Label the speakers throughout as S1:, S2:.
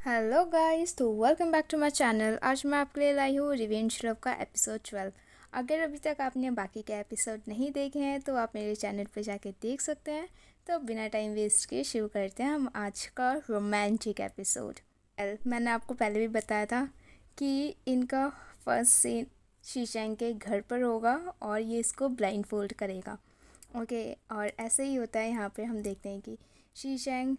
S1: Hello guys, तो welcome back to my channel. आज मैं आपके लिए लाई हूँ रिवेंज लव का एपिसोड 12। अगर अभी तक आपने बाकी के एपिसोड नहीं देखे हैं तो आप मेरे चैनल पर जाके देख सकते हैं। तो बिना टाइम वेस्ट किए शुरू करते हैं हम आज का रोमांटिक एपिसोड। मैंने आपको पहले भी बताया था कि इनका फर्स्ट सीन शीशेंग के घर पर होगा और ये इसको ब्लाइंड फोल्ड करेगा। ओके, और ऐसे ही होता है। यहाँ पे हम देखते हैं कि शीशेंग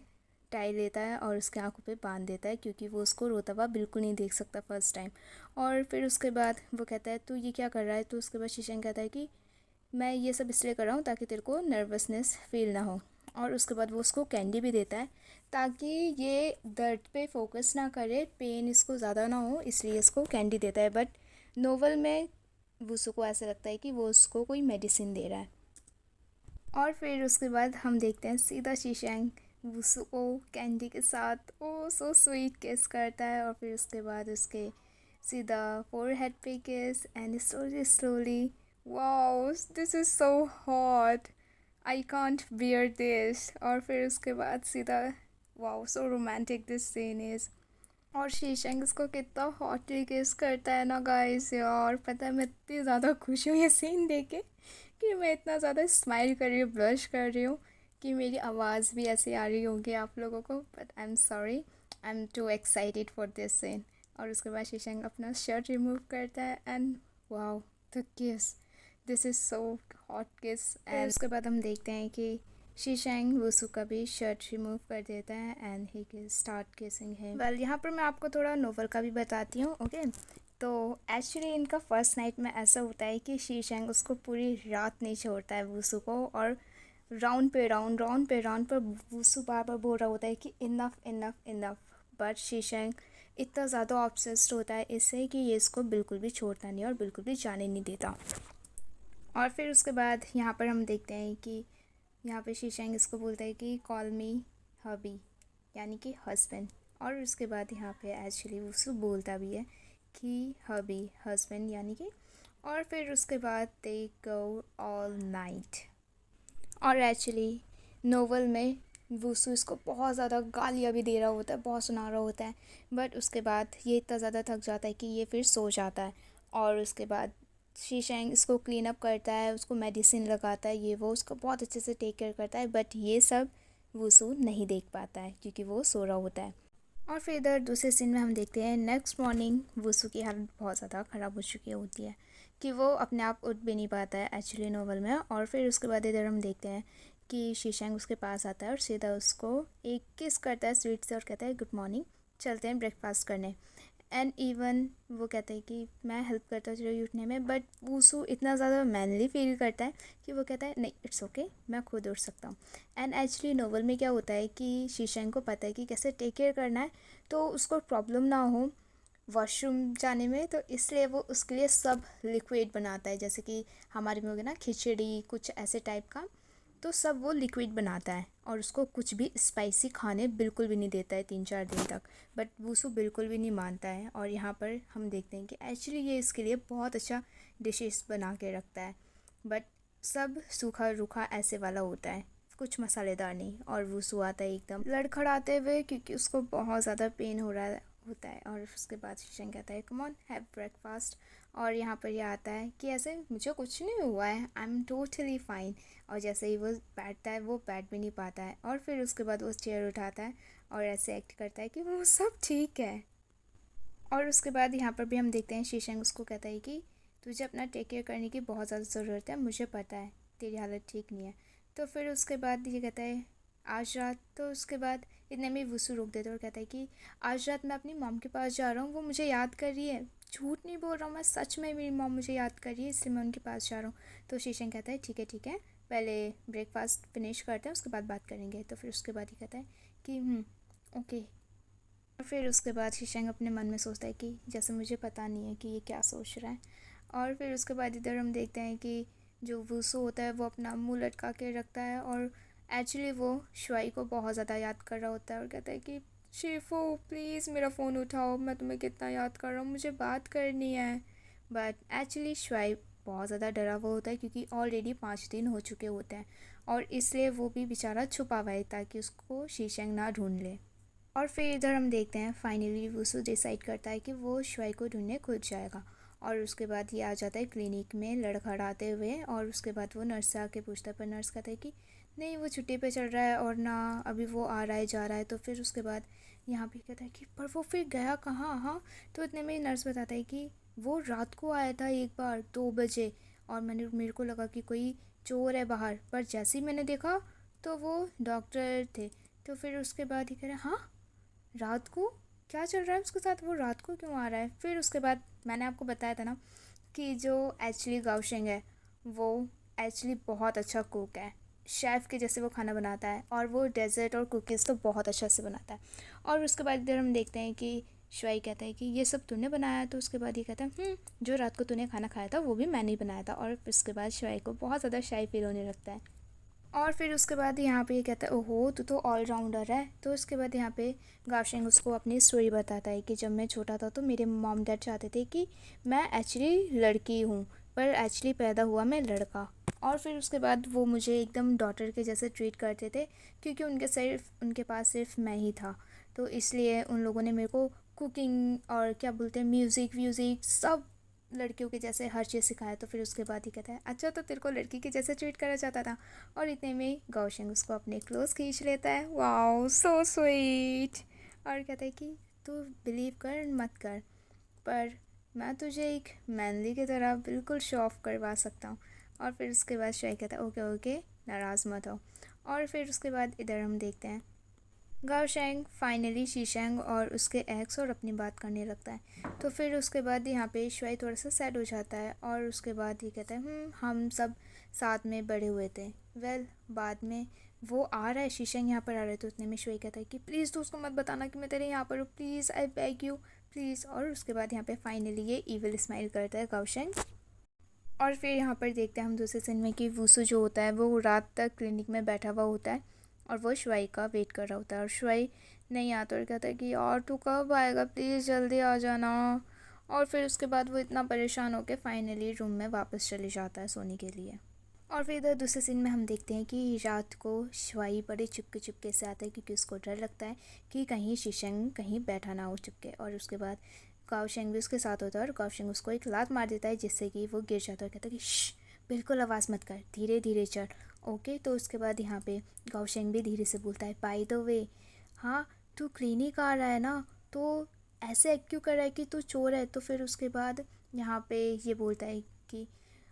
S1: टाई लेता है और उसके आंखों पे बांध देता है क्योंकि वो उसको रोता हुआ बिल्कुल नहीं देख सकता फर्स्ट टाइम। और फिर उसके बाद वो कहता है तू ये क्या कर रहा है। तो उसके बाद शीशेंग कहता है कि मैं ये सब इसलिए कर रहा हूँ ताकि तेरे को नर्वसनेस फील ना हो। और उसके बाद वो उसको कैंडी भी देता है ताकि ये दर्द पे फोकस ना करे, पेन इसको ज़्यादा ना हो, इसलिए इसको कैंडी देता है। बट नोवेल में वुसु को ऐसा लगता है कि वो उसको कोई मेडिसिन दे रहा है। और फिर उसके बाद हम देखते हैं सीधा शीशेंग वुसु को कैंडी के साथ ओ सो स्वीट किस करता है। और फिर उसके बाद उसके सीधा फोरहेड पे kiss and slowly slowly wow this is so hot, I can't bear this. और फिर उसके बाद सीधा wow so romantic this scene is. और शीशंग इसको कितना हॉटली किस करता है ना गाइस। यार पता है मैं इतनी ज़्यादा खुश हूँ ये सीन देख के कि मैं इतना ज़्यादा स्माइल कर रही हूँ, ब्लश कर रही हूँ कि मेरी आवाज़ भी ऐसी आ रही होगी आप लोगों को। But I am sorry, I am too excited for this scene. और उसके बाद शीशंग अपना शर्ट रिमूव करता है and wow the kiss, this is so hot kiss. And उसके बाद हम देखते हैं कि शीशेंग वुसु का भी शर्ट रिमूव कर देता है and he start kissing him. Well यहाँ पर मैं आपको थोड़ा नोवेल का भी बताती हूँ। ओके, तो एक्चुअली इनका फर्स्ट नाइट में ऐसा होता है कि शीशेंग उसको पूरी रात नहीं छोड़ता है वुसु को। और राउंड पे राउंड पर वुसु बार बार बोल रहा होता है कि इनफ इनफ इनफ। बट शीशेंग इतना ज़्यादा ऑब्सेस्ड होता है इससे कि ये इसको बिल्कुल भी छोड़ता नहीं और बिल्कुल भी जाने नहीं देता। और फिर उसके बाद यहाँ पर हम देखते हैं कि यहाँ पे शीशेंग इसको बोलता है कि कॉल मी हबी, यानी कि हस्बैंड। और उसके बाद यहाँ पे एक्चुअली वुसु बोलता भी है कि हबी हस्बैंड यानी कि। और फिर उसके बाद दे गो ऑल नाइट। और एक्चुअली नोवेल में वुसु इसको बहुत ज़्यादा गालियाँ भी दे रहा होता है, बहुत सुना रहा होता है। बट उसके बाद ये इतना ज़्यादा थक जाता है कि ये फिर सो जाता है। और उसके बाद शीशेंग इसको क्लीन अप करता है, उसको मेडिसिन लगाता है, ये वो उसको बहुत अच्छे से टेक केयर करता है। बट ये सब वुसु नहीं देख पाता है क्योंकि वो सो रहा होता है। और फिर इधर दूसरे सीन में हम देखते हैं नेक्स्ट मॉर्निंग वुसु की हालत बहुत ज़्यादा ख़राब हो चुकी होती है कि वो अपने आप उठ भी नहीं पाता है एक्चुअली नोवेल में। और फिर उसके बाद इधर हम देखते हैं कि शीशेंग उसके पास आता है और सीधा उसको एक किस करता है स्वीट से और कहता है गुड मॉर्निंग, चलते हैं ब्रेकफास्ट करने। एंड इवन वो कहता है कि मैं हेल्प करता हूँ तेरे उठने में। बट वुसु इतना ज़्यादा मैनली फील करता है कि वो कहता है नहीं इट्स ओके, मैं खुद उठ सकता हूँ। एंड एक्चुअली नोवेल में क्या होता है कि शीशेंग को पता है कि कैसे टेक केयर करना है तो उसको प्रॉब्लम ना हो वॉशरूम जाने में, तो इसलिए वो उसके लिए सब लिक्विड बनाता है। जैसे कि हमारे में हो गया ना खिचड़ी, कुछ ऐसे टाइप का, तो सब वो लिक्विड बनाता है। और उसको कुछ भी स्पाइसी खाने बिल्कुल भी नहीं देता है 3-4 दिन तक। बट वुसु बिल्कुल भी नहीं मानता है। और यहाँ पर हम देखते हैं कि एक्चुअली ये इसके लिए बहुत अच्छा डिशेस बना के रखता है। बट सब सूखा रूखा ऐसे वाला होता है, कुछ मसालेदार नहीं। और वुसु आता है एकदम लड़खड़ाते हुए क्योंकि उसको बहुत ज़्यादा पेन हो रहा होता है। और उसके बाद शीशंग कहता है कम ऑन हैव ब्रेकफास्ट। और यहाँ पर यह आता है कि ऐसे मुझे कुछ नहीं हुआ है, आई एम टोटली फाइन। और जैसे ही वो बैठता है वो बैठ भी नहीं पाता है। और फिर उसके बाद वो चेयर उठाता है और ऐसे एक्ट करता है कि वो सब ठीक है। और उसके बाद यहाँ पर भी हम देखते हैं शीशंग उसको कहता है कि तुझे अपना टेक केयर करने की बहुत ज़्यादा ज़रूरत है, मुझे पता है तेरी हालत ठीक नहीं है। तो फिर उसके बाद ये कहता है आज रात, तो उसके बाद इतने में वुसु रोक देता है और कहता है कि आज रात मैं अपनी मॉम के पास जा रहा हूँ, वो मुझे याद कर रही है। झूठ नहीं बोल रहा हूँ मैं, सच में मेरी मॉम मुझे याद कर रही है इसलिए मैं उनके पास जा रहा हूँ। तो शीशंग कहता है ठीक है ठीक है, पहले ब्रेकफास्ट फिनिश करते हैं उसके बाद बात करेंगे। तो फिर उसके बाद ही कहता है कि ओके। और फिर उसके बाद शीशंग अपने मन में सोचता है कि जैसे मुझे पता नहीं है कि ये क्या सोच रहा है। और फिर उसके बाद इधर हम देखते हैं कि जो वुसु होता है वो अपना मुंह लटका के रखता है और एक्चुअली वो शुआई को बहुत ज़्यादा याद कर रहा होता है और कहता है कि शिफू प्लीज़ मेरा फ़ोन उठाओ, मैं तुम्हें कितना याद कर रहा हूँ, मुझे बात करनी है। बट एक्चुअली शुआई बहुत ज़्यादा डरा हुआ होता है क्योंकि ऑलरेडी 5 दिन हो चुके होते हैं और इसलिए वो भी बेचारा छुपा हुआ है ताकि उसको शीशंग ना ढूंढ ले। और फिर इधर हम देखते हैं फाइनली वुसु डिसाइड करता है कि वो श्वेई को ढूंढने खुद जाएगा। और उसके बाद ये आ जाता है क्लिनिक में लड़खड़ाते हुए। और उसके बाद वो नर्स से आके पूछता है, पर नर्स कहता है कि नहीं, वो छुट्टी पे चल रहा है और ना अभी वो आ रहा है जा रहा है। तो फिर उसके बाद यहाँ पे कहता है कि पर वो फिर गया कहाँ। हाँ, तो इतने में नर्स बताता है कि वो रात को आया था एक बार 2 बजे, और मेरे को लगा कि कोई चोर है बाहर, पर जैसे ही मैंने देखा तो वो डॉक्टर थे। तो फिर उसके बाद ही कह रहे हाँ, रात को क्या चल रहा है उसके साथ, वो रात को क्यों आ रहा है। फिर उसके बाद मैंने आपको बताया था ना कि जो एक्चुअली गाओशिंग है वो एक्चुअली बहुत अच्छा कुक है, शेफ़ के जैसे वो खाना बनाता है, और वो डेज़र्ट और कुकीज़ तो बहुत अच्छा से बनाता है। और उसके बाद इधर हम देखते हैं कि श्वेई कहता है कि ये सब तूने बनाया। तो उसके बाद ये कहता है जो रात को तूने खाना खाया था वो भी मैंने ही बनाया था। और उसके बाद श्वेई को बहुत ज़्यादा शाई फील होने लगता है। और फिर उसके बाद यहाँ पे ये कहता है ओहो तू तो ऑलराउंडर है। तो उसके बाद यहाँ पे गावशेंग उसको अपनी स्टोरी बताता है कि जब मैं छोटा था तो मेरे मॉम डैड चाहते थे कि मैं एक्चुअली लड़की हूँ, पर एक्चुअली पैदा हुआ मैं लड़का। और फिर उसके बाद वो मुझे एकदम डॉटर के जैसे ट्रीट करते थे, क्योंकि उनके पास सिर्फ मैं ही था। तो इसलिए उन लोगों ने मेरे को कुकिंग और क्या बोलते हैं म्यूज़िक व्यूज़िक सब लड़कियों के जैसे हर चीज़ सिखाया। तो फिर उसके बाद ही कहता है अच्छा, तो तेरे को लड़की के जैसे ट्रीट करा जाता था। और इतने में गाओशिंग उसको अपने क्लोज खींच लेता है। Wow so sweet. और कहता है कि तू बिलीव कर मत कर, पर मैं तुझे एक मैनली की तरह बिल्कुल शो ऑफ करवा सकता हूँ। और फिर उसके बाद शायद कहता है ओके ओके, नाराज़ मत हो। और फिर उसके बाद इधर हम देखते हैं गाओशेंग फाइनली शीशेंग और उसके एक्स और अपनी बात करने लगता है। तो फिर उसके बाद यहाँ पे श्वेई थोड़ा सा सैड हो जाता है। और उसके बाद ये कहता है हम सब साथ में बड़े हुए थे। बाद में वो आ रहा है, शीशेंग यहाँ पर आ रहा है। तो उतने में श्वेई कहता है कि प्लीज़ तू उसको मत बताना कि मैं तेरे यहाँ पर हूँ, please I beg you please. और उसके बाद यहाँ पे फाइनली ये ईविल स्माइल करता है गाओशेंग। और फिर यहाँ पर देखते हैं हम दूसरे सीन में कि वुसु जो होता है वो रात तक क्लिनिक में बैठा हुआ होता है और वो श्वेई का वेट कर रहा होता है। और श्वेई नहीं आता और कहता है कि यार तू कब आएगा, प्लीज़ जल्दी आ जाना। और फिर उसके बाद वो इतना परेशान होकर फाइनली रूम में वापस चले जाता है सोने के लिए। और फिर इधर दूसरे सीन में हम देखते हैं कि रात को श्वेई बड़े चुपके चुपके से आता है, क्योंकि उसको डर लगता है कि कहीं शीशंग कहीं बैठा ना हो चुपके। और उसके बाद गाओशेंग भी उसके साथ होता है और गाओशेंग उसको एक लात मार देता है, जिससे कि वो गिर जाता है और कहता है कि बिल्कुल आवाज़ मत कर, धीरे धीरे चढ़। ओके, तो उसके बाद यहाँ पे गाओशेंग भी धीरे से बोलता है बाय द वे, हाँ तू क्लिनिक आ रहा है ना, तो ऐसे एक्ट क्यों कर रहा है कि तू चोर है। तो फिर उसके बाद यहाँ पे ये बोलता है कि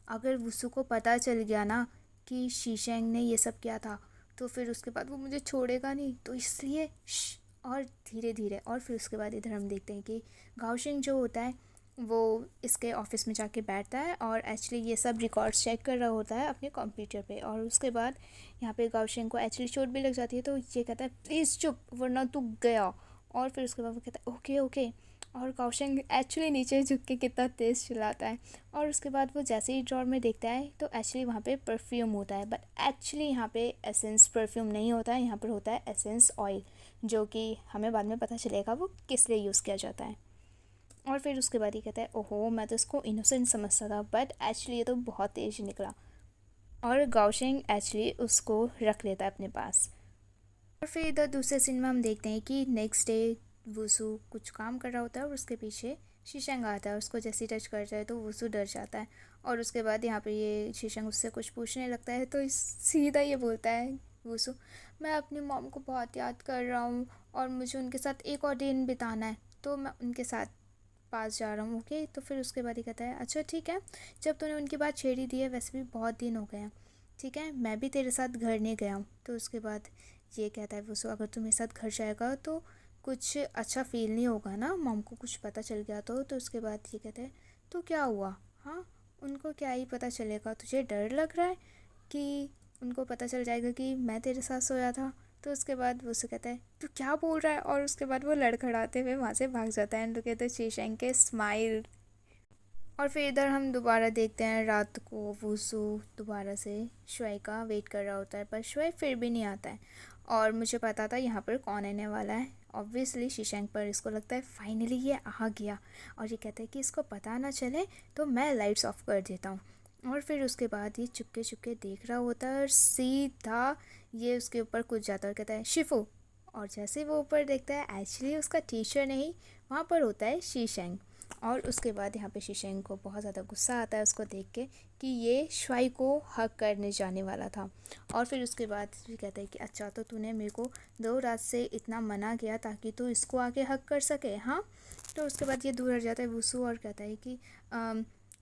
S1: अगर वुसु को पता चल गया ना कि शीशेंग ने ये सब किया था, तो फिर उसके बाद वो मुझे छोड़ेगा नहीं, तो इसलिए और धीरे धीरे। और फिर उसके बाद इधर हम देखते हैं कि गाओशिंग जो होता है वो इसके ऑफिस में जाके बैठता है और एक्चुअली ये सब रिकॉर्ड्स चेक कर रहा होता है अपने कंप्यूटर पे। और उसके बाद यहाँ पे गाओशिंग को एक्चुअली चोट भी लग जाती है, तो ये कहता है प्लीज़ चुप वरना तू गया। और फिर उसके बाद वो कहता है ओके ओके। और गाओशिंग एक्चुअली नीचे झुक के कितना तेज़ चिल्लाता है। और उसके बाद वो जैसे ही ड्रॉर में देखता है तो एक्चुअली वहाँ पे परफ्यूम होता है, बट एक्चुअली यहाँ पे एसेंस परफ्यूम नहीं होता है, यहाँ पर होता है एसेंस ऑयल, जो कि हमें बाद में पता चलेगा वो किस लिए यूज़ किया जाता है। और फिर उसके बाद ये कहता है ओहो मैं तो इसको इनोसेंट समझता था, बट एक्चुअली ये तो बहुत तेज निकला। और गाओशिंग एक्चुअली उसको रख लेता है अपने पास। और फिर इधर दूसरे सीन में हम देखते हैं कि नेक्स्ट डे वुसु कुछ काम कर रहा होता है और उसके पीछे शीशंग आता है। उसको जैसे टच करता है तो वुसु डर जाता है। और उसके बाद यहाँ पे ये शीशंग उससे कुछ पूछने लगता है, तो सीधा ये बोलता है वुसु, मैं अपनी मॉम को बहुत याद कर रहा हूँ और मुझे उनके साथ एक और दिन बिताना है, तो मैं उनके साथ पास जा रहा हूँ। ओके, तो फिर उसके बाद ही कहता है अच्छा ठीक है, जब तूने उनकी बात छेड़ ही दी है, वैसे भी बहुत दिन हो गए हैं, ठीक है मैं भी तेरे साथ घर नहीं गया हूँ। तो उसके बाद ये कहता है वुसु, अगर तू मेरे साथ घर जाएगा तो कुछ अच्छा फील नहीं होगा ना, मॉम को कुछ पता चल गया तो उसके बाद ये कहता है तो क्या हुआ, हाँ उनको क्या ही पता चलेगा, तुझे डर लग रहा है कि उनको पता चल जाएगा कि मैं तेरे साथ सोया था। तो उसके बाद वो उससे कहता है तू क्या बोल रहा है। और उसके बाद वो लड़खड़ाते हुए वहाँ से भाग जाता है एंड लुक एट द शीशेंग के स्माइल। और फिर इधर हम दोबारा देखते हैं रात को वुसु दोबारा से श्वेई का वेट कर रहा होता है, पर श्वेई फिर भी नहीं आता है। और मुझे पता था यहाँ पर कौन आने वाला है, ऑब्वियसली शीशेंग, पर इसको लगता है फाइनली ये आ गया। और ये कहता है कि इसको पता ना चले तो मैं लाइट्स ऑफ कर देता हूँ। और फिर उसके बाद ये चुपके चुपके देख रहा होता है और सीधा ये उसके ऊपर कूद जाता है और कहता है शिफू। और जैसे ही वो ऊपर देखता है एक्चुअली उसका टीचर नहीं, वहाँ पर होता है शीशेंग। और उसके बाद यहाँ पे शीशेंग को बहुत ज़्यादा गुस्सा आता है उसको देख के कि ये शुआई को हक करने जाने वाला था। और फिर उसके बाद भी कहता है कि अच्छा तो तूने मेरे को 2 रात से इतना मना किया ताकि तू इसको आके हक कर सके, हाँ। तो उसके बाद ये दूर हट जाता है वुसु और कहता है कि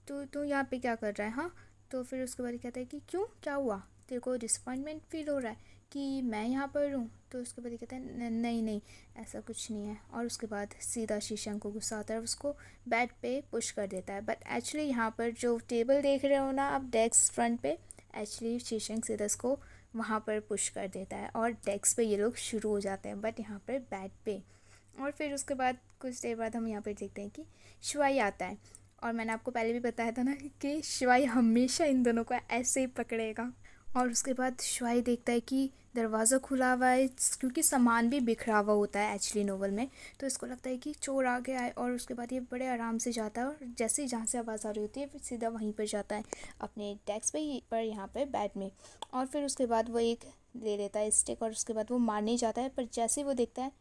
S1: तू तू यहाँ पे क्या कर रहा है, हाँ। तो फिर उसके बाद कहता है कि क्यों, क्या हुआ, तेरे को डिसअपॉइंटमेंट फील हो रहा है कि मैं यहाँ पर हूँ। तो उसके बाद कहता है नहीं नहीं ऐसा कुछ नहीं है। और उसके बाद सीधा शीशंग को गुस्सा आता है, उसको बेड पे पुश कर देता है। बट एक्चुअली यहाँ पर जो टेबल देख रहे हो ना आप डेस्क फ्रंट पे, एक्चुअली शीशंग सीधा इसको वहाँ पर पुश कर देता है और डेस्क पे ये लोग शुरू हो जाते हैं, बट यहाँ पर बेड पे। और फिर उसके बाद कुछ देर बाद हम यहाँ पर देखते हैं कि शुआई आता है। और मैंने आपको पहले भी बताया था ना कि शुआई हमेशा इन दोनों को ऐसे ही पकड़ेगा। और उसके बाद शुआई देखता है कि दरवाज़ा खुला हुआ है, क्योंकि सामान भी बिखरा हुआ होता है एक्चुअली नोवेल में। तो इसको लगता है कि चोर आ गया है। और उसके बाद ये बड़े आराम से जाता है और जैसे ही जहाँ से आवाज़ आ रही होती है फिर सीधा वहीं पर जाता है अपने डेस्क पर यहाँ पर बेड में। और फिर उसके बाद वो एक ले लेता है स्टिक और उसके बाद वो मारने जाता है। पर जैसे ही वो देखता है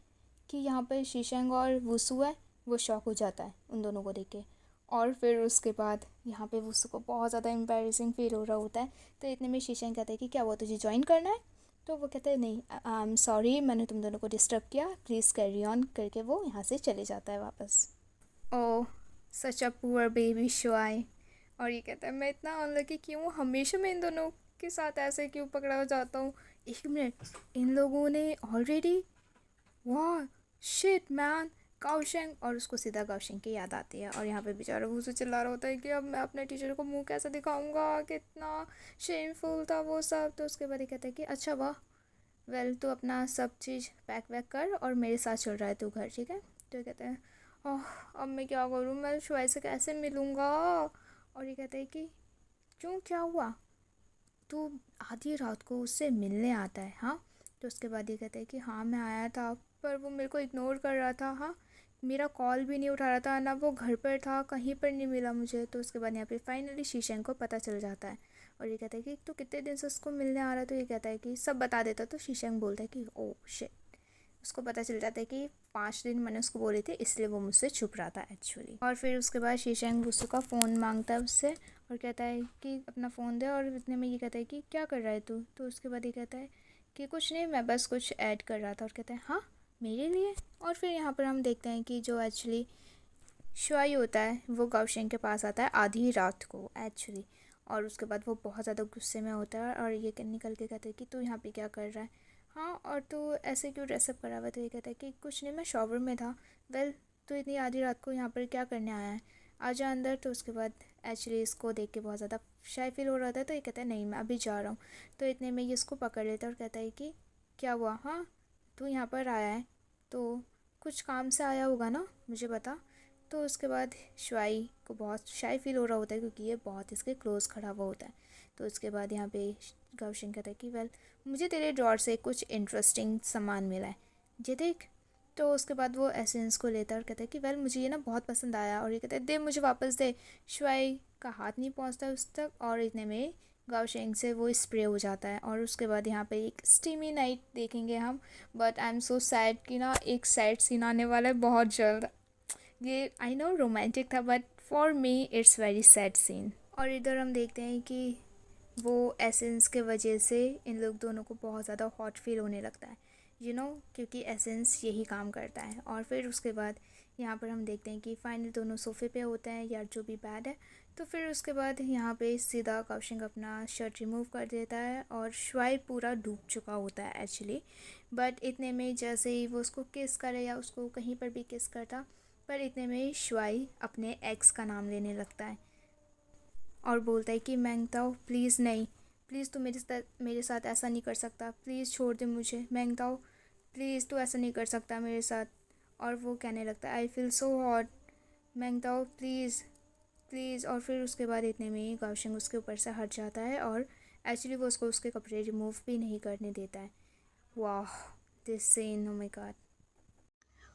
S1: कि यहाँ पर शीशंग और वुसु है, वो शॉक हो जाता है उन दोनों को देख के। और फिर उसके बाद यहाँ पे वुसु को बहुत ज़्यादा एम्बैरेसिंग फील हो रहा होता है। तो इतने में शीशंग कहता है कि क्या वो तुझे ज्वाइन करना है। तो वो कहता है नहीं, आई एम सॉरी मैंने तुम दोनों को डिस्टर्ब किया, प्लीज़ कैरी ऑन करके वो यहाँ से चले जाता है वापस। ओह सच अ पुअर बेबी शुआई। और ये कहता है मैं इतना अनलकी क्यों हूँ, हमेशा मैं इन दोनों के साथ ऐसे क्यों पकड़ा हो जाता हूँ। 1 मिनट, इन लोगों ने ऑलरेडी, वाह शिट मैन, गाओशेंग। और उसको सीधा गाओशेंग की याद आती है। और यहाँ पे बेचारा वुसु चिल्ला रहा होता है कि अब मैं अपने टीचर को मुंह कैसे दिखाऊंगा, कितना शेमफुल था वो सब। तो उसके बाद ये कहता है कि अच्छा वाह, वेल तो अपना सब चीज़ पैक वैक कर और मेरे साथ चल रहा है तू घर, ठीक है। तो ये कहते हैं ओह अब मैं क्या करूँ, मैं शुआई से कैसे मिलूँगा। और ये कहते हैं कि क्यों, क्या हुआ, तू आधी रात को उससे मिलने आता है, हाँ। तो उसके बाद ये कहता है कि हाँ मैं आया था पर वो मेरे को इग्नोर कर रहा था, हाँ। मेरा कॉल भी नहीं उठा रहा था ना, वो घर पर था, कहीं पर नहीं मिला मुझे। तो उसके बाद यहाँ पे फाइनली शीशंग को पता चल जाता है। और ये कहता है कि तू कितने दिन से उसको मिलने आ रहा है। तो ये कहता है कि सब बता देता। तो शीशंग बोलता है कि ओ शिट, उसको पता चल जाता है कि 5 दिन मैंने उसको बोले थे, इसलिए वो मुझसे छुप रहा था एक्चुअली। और फिर उसके बाद शीशंग वुसु का फ़ोन मांगता है उससे और कहता है कि अपना फ़ोन दे। और इतने में ये कहता है कि क्या कर रहा है तू। तो उसके बाद ये कहता है कि कुछ नहीं, मैं बस कुछ ऐड कर रहा था। और कहता है हाँ मेरे लिए। और फिर यहाँ पर हम देखते हैं कि जो एक्चुअली शुआई होता है वो गाओशेंग के पास आता है आधी रात को एक्चुअली। और उसके बाद वो बहुत ज़्यादा गुस्से में होता है और ये निकल के कहता है कि तू यहाँ पे क्या कर रहा है, हाँ, और तू ऐसे क्यों ड्रेसअप करा हुआ है। तो ये कहता है कि कुछ नहीं, मैं शॉवर में था। वेल तू इतनी आधी रात को यहाँ पर क्या करने आया है, आजा अंदर। तो उसके बाद एक्चुअली इसको देख के बहुत ज़्यादा शाय फील हो रहा था। तो ये कहता है नहीं मैं अभी जा रहा हूँ। तो इतने में ये इसको पकड़ लेता है और कहता है कि क्या हुआ, हाँ तू यहाँ पर आया है तो कुछ काम से आया होगा ना, मुझे बता। तो उसके बाद शुआई को बहुत शाय फील हो रहा होता है क्योंकि ये बहुत इसके क्लोज खड़ा हुआ होता है। तो उसके बाद यहाँ पे गाओशेंग कहता है कि वेल मुझे तेरे ड्रॉर से कुछ इंटरेस्टिंग सामान मिला है, ये देख। तो उसके बाद वो एसेंस को लेता है और कहता है कि वेल मुझे ये ना बहुत पसंद आया। और ये कहता है दे मुझे वापस दे। शुआई का हाथ नहीं पहुंचता उस तक और इतने में गाओशेंग से वो स्प्रे हो जाता है। और उसके बाद यहाँ पे एक स्टीमी नाइट देखेंगे हम। But I am so sad कि ना एक सैड सीन आने वाला है बहुत जल्द। ये आई नो रोमांटिक था but for me it's very sad scene. और इधर हम देखते हैं कि वो एसेंस के वजह से इन लोग दोनों को बहुत ज़्यादा हॉट फील होने लगता है, यू नो, क्योंकि एसेंस यही काम करता है। और फिर उसके बाद यहाँ पर हम देखते हैं कि फाइनल दोनों सोफ़े पे होते हैं या जो भी बैड है। तो फिर उसके बाद यहाँ पे सीधा गाओशेंग अपना शर्ट रिमूव कर देता है और शुआई पूरा डूब चुका होता है एक्चुअली। बट इतने में जैसे ही वो उसको किस करे या उसको कहीं पर भी किस करता, पर इतने में शुआई अपने एक्स का नाम लेने लगता है और बोलता है कि मैंगताओ प्लीज़ नहीं, प्लीज़ तू मेरे साथ ऐसा नहीं कर सकता, प्लीज़ छोड़ दे मुझे मैंगताओ, प्लीज़ तू ऐसा नहीं कर सकता मेरे साथ। और वो कहने लगता है आई फील सो हॉट मैंगताओ प्लीज़ प्लीज़। और फिर उसके बाद इतने में ही गाओशेंग उसके ऊपर से हट जाता है और एक्चुअली वो उसको उसके कपड़े रिमूव भी नहीं करने देता है। वाह this scene, oh my god.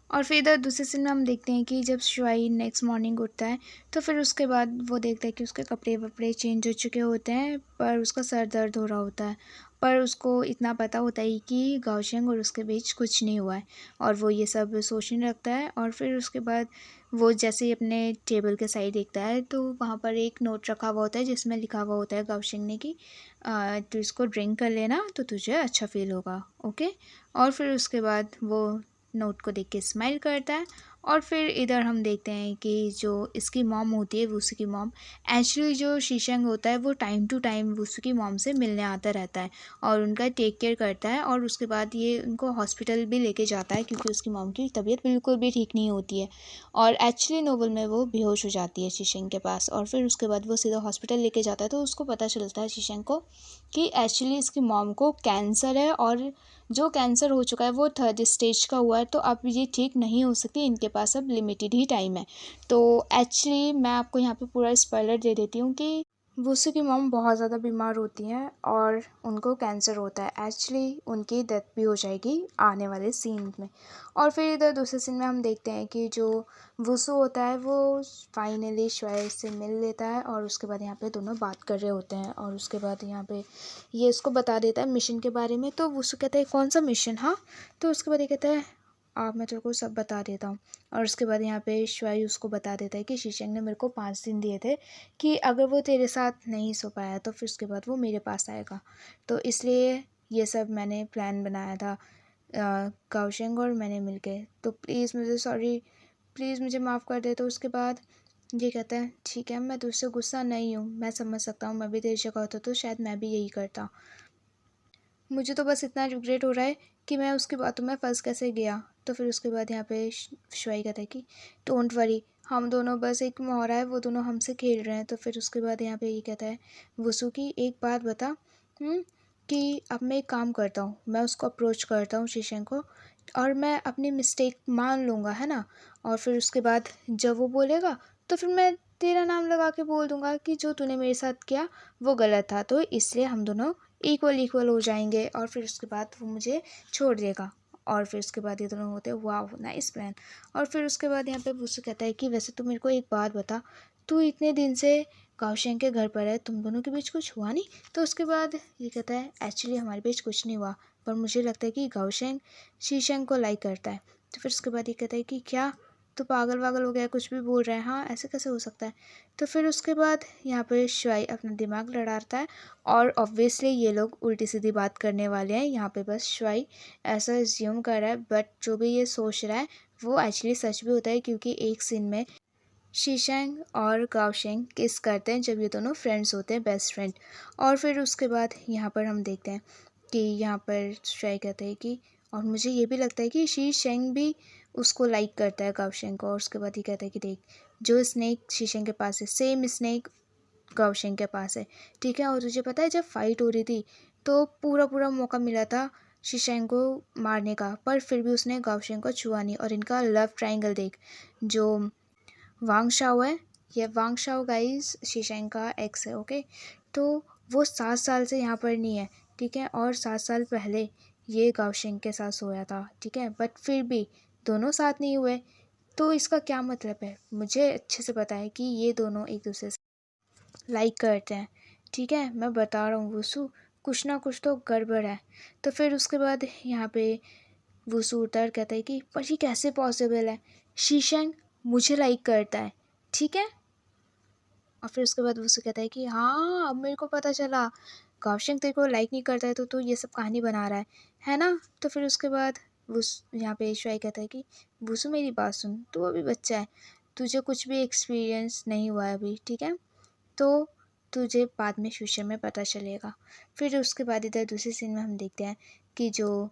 S1: और फिर इधर दूसरे सीन में हम देखते हैं कि जब शिवाई नेक्स्ट मॉर्निंग उठता है तो फिर उसके बाद वो देखता है कि उसके कपड़े वपड़े चेंज हो चुके होते हैं, पर उसका सर दर्द हो रहा होता है। पर उसको इतना पता होता है कि गाओशेंग और उसके बीच कुछ नहीं हुआ है, और वो ये सब सोचने लगता है। और फिर उसके बाद वो जैसे ही अपने टेबल के साइड देखता है तो वहाँ पर एक नोट रखा हुआ होता है जिसमें लिखा हुआ होता है गाओशेंग ने कि तू इसको ड्रिंक कर लेना तो तुझे अच्छा फील होगा, ओके। और फिर उसके बाद वो नोट को देख के स्माइल करता है। और फिर इधर हम देखते हैं कि जो इसकी मॉम होती है वुसू की मॉम, एक्चुअली जो शीशंग होता है वो टाइम टू टाइम वुसू की मॉम से मिलने आता रहता है और उनका टेक केयर करता है। और उसके बाद ये उनको हॉस्पिटल भी लेके जाता है क्योंकि उसकी मॉम की तबीयत बिल्कुल भी ठीक नहीं होती है। और एक्चुअली नोवेल में वो बेहोश हो जाती है शीशंग के पास, और फिर उसके बाद वो सीधा हॉस्पिटल लेके जाता है तो उसको पता चलता है शीशंग को कि एक्चुअली इसकी मॉम को कैंसर है, और जो कैंसर हो चुका है वो 3rd स्टेज का हुआ है, तो अब ये ठीक नहीं हो सकती, इनके पास अब लिमिटेड ही टाइम है। तो एक्चुअली मैं आपको यहाँ पे पूरा स्पॉइलर दे देती हूँ कि वुसू की मॉम बहुत ज़्यादा बीमार होती हैं और उनको कैंसर होता है। एक्चुअली उनकी डेथ भी हो जाएगी आने वाले सीन में। और फिर इधर दूसरे सीन में हम देखते हैं कि जो वुसू होता है वो फाइनली श्वेय से मिल लेता है, और उसके बाद यहाँ पे दोनों बात कर रहे होते हैं। और उसके बाद यहाँ पे ये इसको बता देता है मिशन के बारे में। तो वुसू कहता है कौन सा मिशन, हाँ। तो उसके बाद ये कहता है आप, मैं तेरे को सब बता देता हूँ। और उसके बाद यहाँ पे श्वेय उसको बता देता है कि शीशंग ने मेरे को 5 दिन दिए थे कि अगर वो तेरे साथ नहीं सो पाया तो फिर उसके बाद वो मेरे पास आएगा, तो इसलिए ये सब मैंने प्लान बनाया था गाओशेंग और मैंने मिलके। तो प्लीज़ मुझे सॉरी, प्लीज़ मुझे माफ़ कर दे। तो उसके बाद ये कहता है ठीक है, मैं तुझसे गुस्सा नहीं हूँ, मैं समझ सकता हूँ, मैं भी तेरी जगह होता तो शायद मैं भी यही करता। मुझे तो बस इतना रिग्रेट हो रहा है कि मैं उसकी बातों में फंस कैसे गया। तो फिर उसके बाद यहाँ पे श्वेई कहता है कि डोंट वरी, हम दोनों बस एक मोहरा है, वो दोनों हमसे खेल रहे हैं। तो फिर उसके बाद यहाँ पे ये कहता है वुसू की एक बात बता, कि अब मैं एक काम करता हूँ, मैं उसको अप्रोच करता हूँ शीशंग को, और मैं अपनी मिस्टेक मान लूँगा, है ना। और फिर उसके बाद जब वो बोलेगा तो फिर मैं तेरा नाम लगा के बोल दूँगा कि जो तूने मेरे साथ किया वो गलत था, तो इसलिए हम दोनों इक्वल हो जाएंगे। और फिर उसके बाद वो मुझे छोड़ देगा। और फिर उसके बाद ये दोनों होते हैं वाह नाइस प्लान। और फिर उसके बाद यहाँ पे वुसू कहता है कि वैसे तू मेरे को एक बात बता, तू इतने दिन से गाओशेंग के घर पर है, तुम दोनों के बीच कुछ हुआ नहीं। तो उसके बाद ये कहता है एक्चुअली हमारे बीच कुछ नहीं हुआ, पर मुझे लगता है कि गाओशेंग शीशंग को लाइक करता है। तो फिर उसके बाद ये कहता है कि क्या तो पागल वागल हो गया, कुछ भी बोल रहा है, हाँ ऐसे कैसे हो सकता है। तो फिर उसके बाद यहाँ पे श्वेई अपना दिमाग लड़ाता है, और ऑब्वियसली ये लोग उल्टी सीधी बात करने वाले हैं। यहाँ पे बस श्वेई ऐसा एज्यूम कर रहा है, बट जो भी ये सोच रहा है वो एक्चुअली सच भी होता है, क्योंकि एक सीन में शीशंग और गाओशेंग किस करते हैं जब ये दोनों फ्रेंड्स होते हैं, बेस्ट फ्रेंड। और फिर उसके बाद यहाँ पर हम देखते हैं कि यहाँ पर श्वेई कहते हैं कि और मुझे ये भी लगता है कि शीशंग भी उसको लाइक करता है गाओशेंग को। और उसके बाद ये कहता है कि देख, जो स्नेक शीशंग के पास है सेम स्नेक गाओशेंग के पास है, ठीक है। और तुझे पता है जब फाइट हो रही थी तो पूरा पूरा मौका मिला था शीशंग को मारने का, पर फिर भी उसने गाओशेंग को छुआ नहीं। और इनका लव ट्रायंगल देख, जो वांग शाओ है, ये वांग शाओ गाइस शीशंग का एक्स है, ओके। तो वो 7 साल से यहाँ पर नहीं है, ठीक है, और 7 साल पहले ये गाओशेंग के साथ सोया था, ठीक है, बट फिर भी दोनों साथ नहीं हुए। तो इसका क्या मतलब है, मुझे अच्छे से पता है कि ये दोनों एक दूसरे से लाइक करते हैं, ठीक है। मैं बता रहा हूँ वुसू, कुछ ना कुछ तो गड़बड़ है। तो फिर उसके बाद यहाँ पे वुसू उतर कहता है कि पर ये कैसे पॉसिबल है, शीशंग मुझे लाइक करता है, ठीक है। और फिर उसके बाद वुसू कहता है कि हाँ अब मेरे को पता चला, गाओशेंग तेरे को लाइक नहीं करता है तो तू ये सब कहानी बना रहा है ना। तो फिर उसके बाद यहाँ पे श्वेई कहता है कि वुसू मेरी बात सुन, तू अभी बच्चा है, तुझे कुछ भी एक्सपीरियंस नहीं हुआ है अभी, ठीक है, तो तुझे बाद में फ्यूचर में पता चलेगा। फिर उसके बाद इधर दूसरी सीन में हम देखते हैं कि जो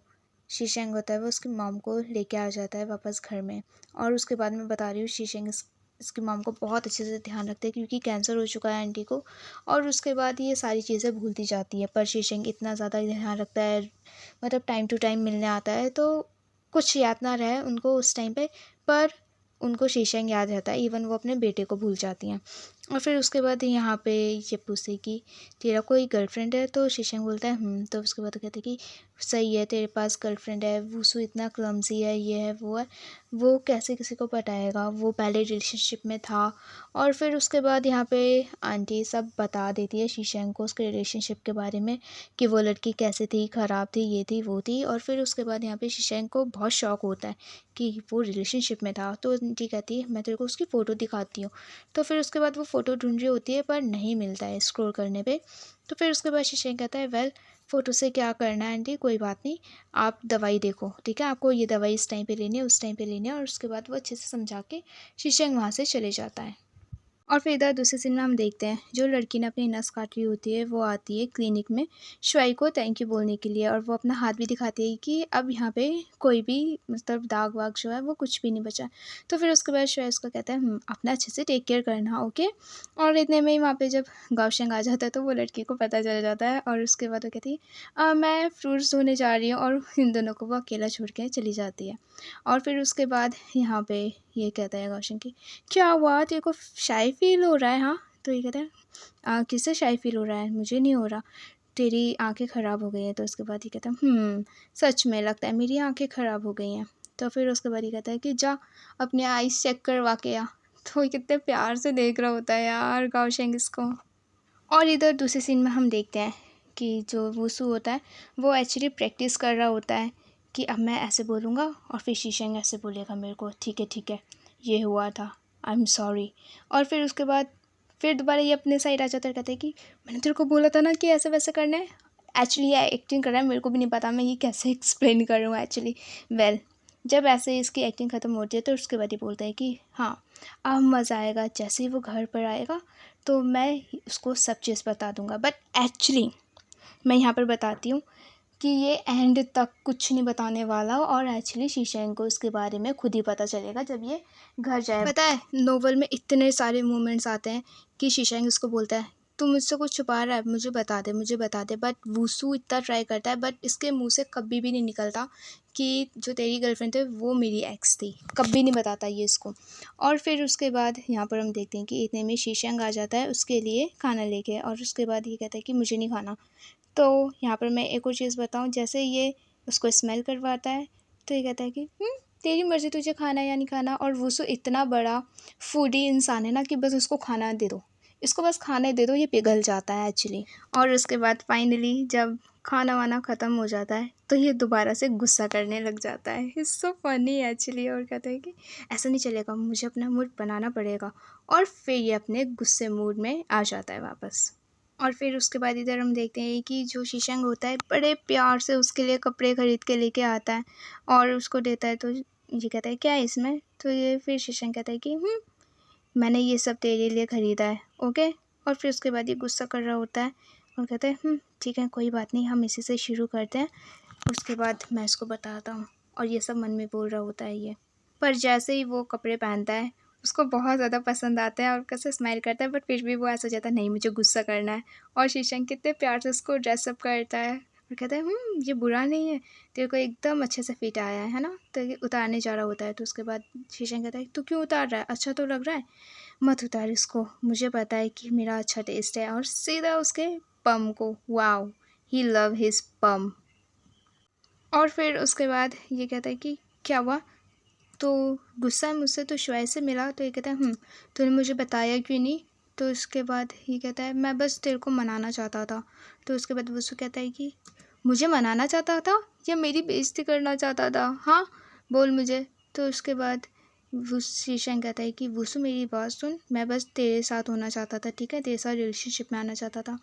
S1: शीशंग होता है वो उसकी मॉम को लेके आ जाता है वापस घर में। और उसके बाद मैं बता रही हूँ शीशंग इसकी मॉम को बहुत अच्छे से ध्यान रखते हैं क्योंकि कैंसर हो चुका है आंटी को। और उसके बाद ये सारी चीज़ें भूलती जाती है, पर शीशंग इतना ज़्यादा ध्यान रखता है, मतलब टाइम टू टाइम मिलने आता है, तो कुछ याद ना रहे उनको उस टाइम पे, पर उनको शीशंग याद रहता है, इवन वो अपने बेटे को भूल जाती हैं। और फिर उसके बाद यहाँ पे ये पूछते कि तेरा कोई गर्लफ्रेंड है, तो शीशंग बोलता है तो उसके बाद कहते कि सही है तेरे पास गर्लफ्रेंड है, वूसू इतना क्लमसी है, ये है वो है, वो कैसे किसी को पटाएगा, वो पहले रिलेशनशिप में था। और फिर उसके बाद यहाँ पे आंटी सब बता देती है शीशंग को उसके रिलेशनशिप के बारे में कि वो लड़की कैसे थी, ख़राब थी, ये थी वो थी। और फिर उसके बाद यहाँ पे शीशंग को बहुत शौक होता है कि वो रिलेशनशिप में था। तो आंटी कहती है मैं तेरे को उसकी फ़ोटो दिखाती हूँ। तो फिर उसके बाद वो फ़ोटो ढूंढ रही होती है पर नहीं मिलता है स्क्रॉल करने पे। तो फिर उसके बाद शीशंग कहता है वेल फ़ोटो से क्या करना है आंटी, कोई बात नहीं, आप दवाई देखो, ठीक है, आपको ये दवाई इस टाइम पे लेनी है, उस टाइम पे लेनी है। और उसके बाद वो अच्छे से समझा के शीशंग वहाँ से चले जाता है। और फिर इधर दूसरे सीन में हम देखते हैं जो लड़की ने अपनी नस काटी होती है वो आती है क्लिनिक में श्वाई को थैंक यू बोलने के लिए, और वो अपना हाथ भी दिखाती है कि अब यहाँ पे कोई भी मतलब दाग वाग जो है वो कुछ भी नहीं बचा। तो फिर उसके बाद श्वाई उसको कहता है अपना अच्छे से टेक केयर करना, ओके। और इतने में ही वहाँ पे जब गावशंग आ जाता है तो वो लड़की को पता चल जाता है, और उसके बाद वो कहती है मैं फ्रूट्स धोने जा रही हूँ, और इन दोनों को वो अकेला छोड़ के चली जाती है। और फिर उसके बाद यहाँ पे ये कहता है गावशंग की क्या हुआ तेरे को शाय फील हो रहा है, हाँ। तो ये कहता है किससे शाय फील हो रहा है, मुझे नहीं हो रहा, तेरी आंखें ख़राब हो गई हैं। तो उसके बाद ये कहता है सच में लगता है मेरी आंखें ख़राब हो गई हैं। तो फिर उसके बाद ये कहता है कि जा अपने आईज चेक करवा के आ। तो ये कितने प्यार से देख रहा होता है यार गाओशेंग इसको। और इधर दूसरे सीन में हम देखते हैं कि जो वूसू होता है वो एक्चुअली प्रैक्टिस कर रहा होता है कि अब मैं ऐसे बोलूँगा और फिर शीशंग ऐसे बोलेगा मेरे को, ठीक है ये हुआ था, आई एम सॉरी। और फिर उसके बाद फिर दोबारा ये अपने साइड आ जाता है, कहते हैं कि मैंने तेरे को बोला था ना कि ऐसे वैसे करना है। एक्चुअली ये एक्टिंग कर रहा है, मेरे को भी नहीं पता मैं ये कैसे एक्सप्लेन करूँ एक्चुअली। वेल जब ऐसे इसकी एक्टिंग ख़त्म होती है तो उसके बाद ये बोलता है कि हाँ अब मज़ा आएगा, जैसे ही वो घर पर आएगा तो मैं उसको सब चीज़ बता दूँगा। बट एक्चुअली मैं यहाँ पर बताती हूँ कि ये एंड तक कुछ नहीं बताने वाला, और एक्चुअली शीशंग को इसके बारे में खुद ही पता चलेगा जब ये घर जाए। पता है नोवेल में इतने सारे मोमेंट्स आते हैं कि शीशंग उसको बोलता है तू मुझसे कुछ छुपा रहा है, मुझे बता दे मुझे बता दे। बट वूसू इतना ट्राई करता है बट इसके मुंह से कभी भी नहीं निकलता कि जो तेरी गर्लफ्रेंड थे वो मेरी एक्स थी, कभी नहीं बताता ये इसको। और फिर उसके बाद यहाँ पर हम देखते हैं कि इतने में शीशंग आ जाता है उसके लिए खाना लेके, और उसके बाद ये कहता है कि मुझे नहीं खाना। तो यहाँ पर मैं एक और चीज़ बताऊँ, जैसे ये उसको स्मेल करवाता है तो ये कहता है कि तेरी मर्ज़ी तुझे खाना है या नहीं खाना। और वूसू इतना बड़ा फूडी इंसान है ना कि बस उसको खाना दे दो, इसको बस खाने दे दो, ये पिघल जाता है एक्चुअली। और उसके बाद फाइनली जब खाना वाना ख़त्म हो जाता है तो ये दोबारा से गुस्सा करने लग जाता है। It's so funny actually. और कहता है कि ऐसा नहीं चलेगा, मुझे अपना मूड बनाना पड़ेगा। और फिर ये अपने गुस्से मूड में आ जाता है वापस। और फिर उसके बाद इधर हम देखते हैं कि जो शीशंग होता है बड़े प्यार से उसके लिए कपड़े ख़रीद के लेके आता है और उसको देता है। तो ये कहता है क्या है इसमें। तो ये फिर शीशंग कहता है कि मैंने ये सब तेरे लिए ख़रीदा है, ओके। और फिर उसके बाद ये गुस्सा कर रहा होता है और कहता है ठीक है कोई बात नहीं, हम इसी से शुरू करते हैं, उसके बाद मैं इसको बताता हूँ। और ये सब मन में बोल रहा होता है ये। पर जैसे ही वो कपड़े पहनता है उसको बहुत ज़्यादा पसंद आता है और कैसे स्माइल करता है, बट फिर भी वो ऐसा हो जाता है नहीं मुझे गुस्सा करना है। और शीशंग कितने प्यार से उसको ड्रेसअप करता है और कहता है ये बुरा नहीं है, तेरे को एकदम अच्छे से फिट आया है ना। तो ये उतारने जा रहा होता है तो उसके बाद शीशंग कहता है तू क्यों उतार रहा है, अच्छा तो लग रहा है, मत उतार इसको, मुझे पता है कि मेरा अच्छा टेस्ट है। और सीधा उसके पम को, वाओ ही लव हिज पम। और फिर उसके बाद ये कहता है कि क्या हुआ, तो गुस्सा है मुझसे, तो श्वाई से मिला। तो ये कहता है तूने मुझे बताया क्यों नहीं। तो उसके बाद ये कहता है मैं बस तेरे को मनाना चाहता था। तो उसके बाद वुसु कहता है कि मुझे मनाना चाहता था या मेरी बेइज्जती करना चाहता था, हाँ बोल मुझे। तो उसके बाद शीशंग कहता है कि वुसु मेरी बात सुन, मैं बस तेरे साथ होना चाहता था, ठीक है, तेरे साथ रिलेशनशिप में आना चाहता था।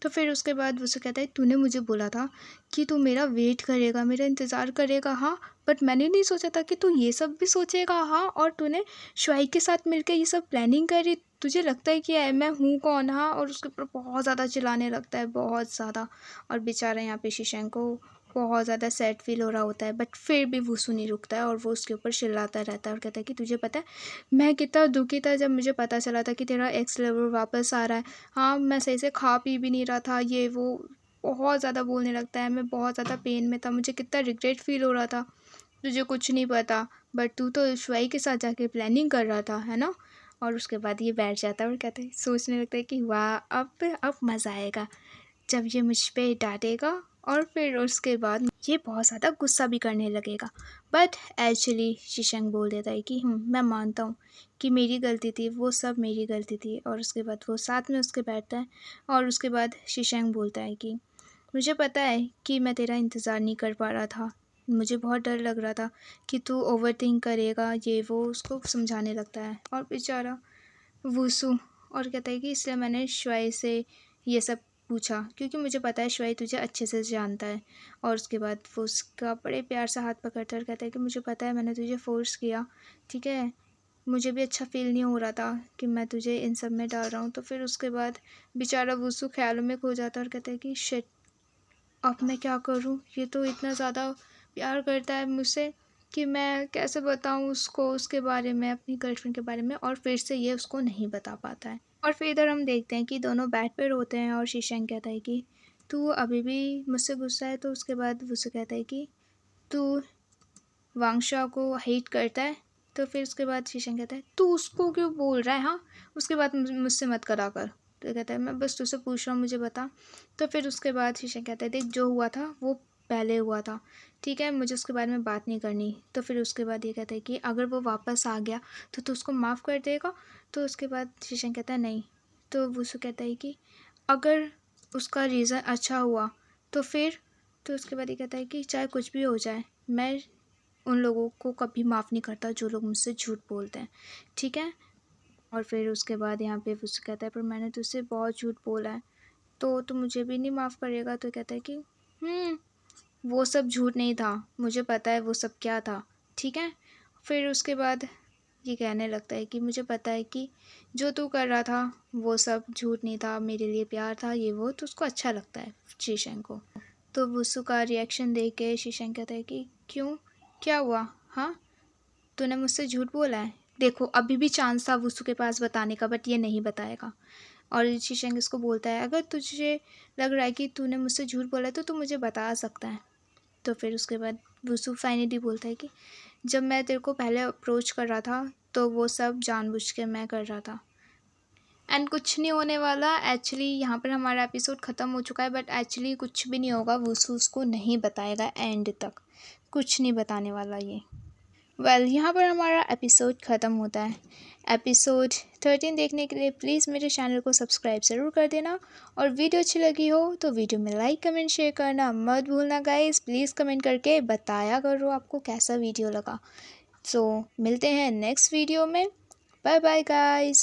S1: तो फिर उसके बाद वुसु कहता है तूने मुझे बोला था कि तू मेरा वेट करेगा, मेरा इंतज़ार करेगा, हाँ, बट मैंने नहीं सोचा था कि तू ये सब भी सोचेगा, हाँ, और तूने श्वाई के साथ मिलकर ये सब प्लानिंग करी। तुझे लगता है कि मैं हूँ कौन, हाँ। और उसके ऊपर बहुत ज़्यादा चिल्लाने लगता है, बहुत ज़्यादा। और बेचारा यहाँ पे शीशंग को बहुत ज़्यादा सैड फील हो रहा होता है, बट फिर भी वुसु नहीं रुकता है और वो उसके ऊपर चिल्लाता रहता है और कहता है कि तुझे पता है मैं कितना दुखी था जब मुझे पता चला था कि तेरा एक्स लवर वापस आ रहा है, हाँ, मैं सही से खा पी भी नहीं रहा था, ये वो बहुत ज़्यादा बोलने लगता है। मैं बहुत ज़्यादा पेन में था, मुझे कितना रिग्रेट फील हो रहा था, तुझे कुछ नहीं पता, बट तू तो श्वाई के साथ जाके प्लानिंग कर रहा था, है ना। और उसके बाद ये बैठ जाता है और कहता है, सोचने लगता है कि वाह अब मज़ा आएगा जब ये मुझ पे डांटेगा और फिर उसके बाद ये बहुत ज़्यादा गुस्सा भी करने लगेगा। बट एक्चुअली शीशंग बोल देता है कि मैं मानता हूँ कि मेरी गलती थी, वो सब मेरी गलती थी। और उसके बाद वो साथ में उसके बैठता है और उसके बाद शीशंग बोलता है कि मुझे पता है कि मैं तेरा इंतज़ार नहीं कर पा रहा था, मुझे बहुत डर लग रहा था कि तू ओवरथिंक करेगा, ये वो उसको समझाने लगता है। और बेचारा वुसु और कहता है कि इसलिए मैंने श्वाई से ये सब पूछा क्योंकि मुझे पता है श्वाई तुझे अच्छे से जानता है। और उसके बाद वो उसका बड़े प्यार से हाथ पकड़ता है और कहता है कि मुझे पता है मैंने तुझे फोर्स किया, ठीक है, मुझे भी अच्छा फील नहीं हो रहा था कि मैं तुझे इन सब में डाल रहा हूँ। तो फिर उसके बाद बेचारा वुसु ख्यालों में खो जाता है और कहता है कि शिट, अब मैं क्या करूँ, ये तो इतना ज़्यादा प्यार करता है मुझसे कि मैं कैसे बताऊँ उसको उसके बारे में, अपनी गर्लफ्रेंड के बारे में, और फिर से ये उसको नहीं बता पाता है। और फिर इधर हम देखते हैं कि दोनों बेड पे रोते हैं और शीशंग कहता है कि तू अभी भी मुझसे गुस्सा है। तो उसके बाद वो कहता है कि तू वांगशा को हेट करता है। तो फिर उसके बाद शीशंग कहता है तू उसको क्यों बोल रहा है, हाँ, उसके बाद मुझसे मत करा कर। तो कहता है मैं बस तुझसे पूछ रहा हूँ, मुझे बता। तो फिर उसके बाद शीशंग कहता है देख, जो हुआ था वो पहले हुआ था, ठीक है, मुझे उसके बारे में बात नहीं करनी। तो फिर उसके बाद ये कहता है कि अगर वो वापस आ गया तो तू उसको माफ़ कर देगा। तो उसके बाद शीशंग कहता है नहीं। तो वुसु कहता है कि अगर उसका रीज़न अच्छा हुआ तो फिर। तो उसके बाद ये कहता है कि चाहे कुछ भी हो जाए, मैं उन लोगों को कभी माफ़ नहीं करता जो लोग मुझसे झूठ बोलते हैं, ठीक है। और फिर उसके बाद यहाँ पे वो कहता है पर मैंने तुझसे बहुत झूठ बोला है, तो तू मुझे भी नहीं माफ़ करेगा। तो कहता है कि वो सब झूठ नहीं था, मुझे पता है वो सब क्या था, ठीक है। फिर उसके बाद ये कहने लगता है कि मुझे पता है कि जो तू कर रहा था वो सब झूठ नहीं था, मेरे लिए प्यार था, ये वो। तो उसको अच्छा लगता है शीशंग को। तो वुसु का रिएक्शन देख के शीशंग कहता है कि क्यों, क्या हुआ, हाँ, तूने मुझसे झूठ बोला है। देखो अभी भी चांस था वुसु के पास बताने का, बट ये नहीं बताएगा। और शीशंग इसको बोलता है अगर तुझे लग रहा है कि तूने मुझसे झूठ बोला है तो तू मुझे बता सकता है। तो फिर उसके बाद वुसु फाइनली बोलता है कि जब मैं तेरे को पहले अप्रोच कर रहा था तो वो सब जानबूझ के मैं कर रहा था, एंड कुछ नहीं होने वाला। एक्चुअली यहाँ पर हमारा एपिसोड ख़त्म हो चुका है, बट एक्चुअली कुछ भी नहीं होगा, वुसु उसको नहीं बताएगा एंड तक, कुछ नहीं बताने वाला ये। यहाँ पर हमारा एपिसोड ख़त्म होता है। एपिसोड 13 देखने के लिए प्लीज़ मेरे चैनल को सब्सक्राइब ज़रूर कर देना, और वीडियो अच्छी लगी हो तो वीडियो में लाइक कमेंट शेयर करना मत भूलना गाइस। प्लीज़ कमेंट करके बताया करो आपको कैसा वीडियो लगा। सो मिलते हैं नेक्स्ट वीडियो में। Bye bye guys.